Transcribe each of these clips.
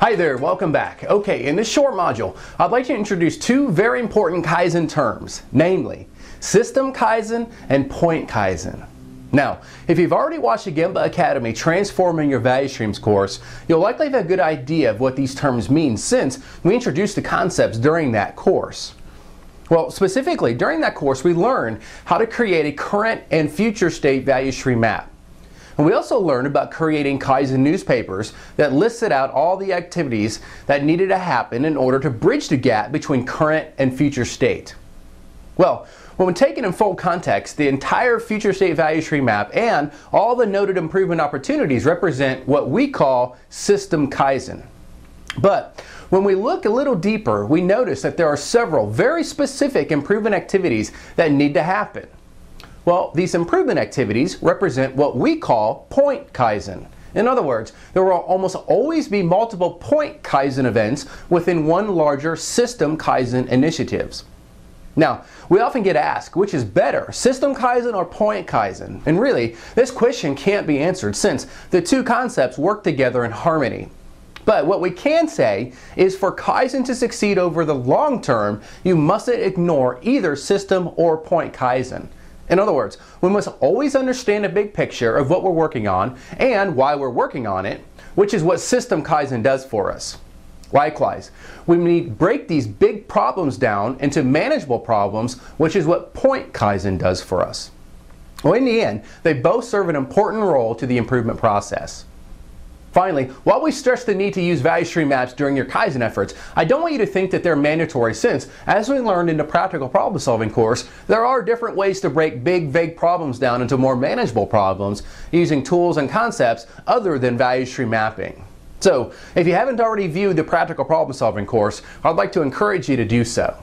Hi there, welcome back. Okay, in this short module, I'd like to introduce two very important Kaizen terms, namely System Kaizen and Point Kaizen. Now, if you've already watched the Gemba Academy Transforming Your Value Streams course, you'll likely have a good idea of what these terms mean since we introduced the concepts during that course. Well, specifically, during that course, we learned how to create a current and future state value stream map. And we also learned about creating Kaizen newspapers that listed out all the activities that needed to happen in order to bridge the gap between current and future state. Well, when taken in full context, the entire future state value stream map and all the noted improvement opportunities represent what we call System Kaizen. But when we look a little deeper, we notice that there are several very specific improvement activities that need to happen. Well, these improvement activities represent what we call Point Kaizen. In other words, there will almost always be multiple Point Kaizen events within one larger System Kaizen initiatives. Now, we often get asked, which is better, System Kaizen or Point Kaizen? And really, this question can't be answered since the two concepts work together in harmony. But what we can say is for Kaizen to succeed over the long term, you mustn't ignore either System or Point Kaizen. In other words, we must always understand the big picture of what we're working on and why we're working on it, which is what System Kaizen does for us. Likewise, we need to break these big problems down into manageable problems, which is what Point Kaizen does for us. Well, in the end, they both serve an important role to the improvement process. Finally, while we stress the need to use value stream maps during your Kaizen efforts, I don't want you to think that they're mandatory since, as we learned in the practical problem solving course, there are different ways to break big, vague problems down into more manageable problems using tools and concepts other than value stream mapping. So, if you haven't already viewed the practical problem solving course, I'd like to encourage you to do so.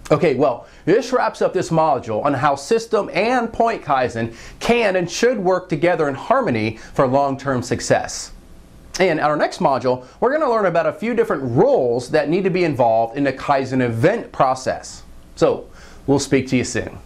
Okay, well, this wraps up this module on how System and Point Kaizen can and should work together in harmony for long-term success. And in our next module, we're going to learn about a few different roles that need to be involved in the Kaizen event process. So, we'll speak to you soon.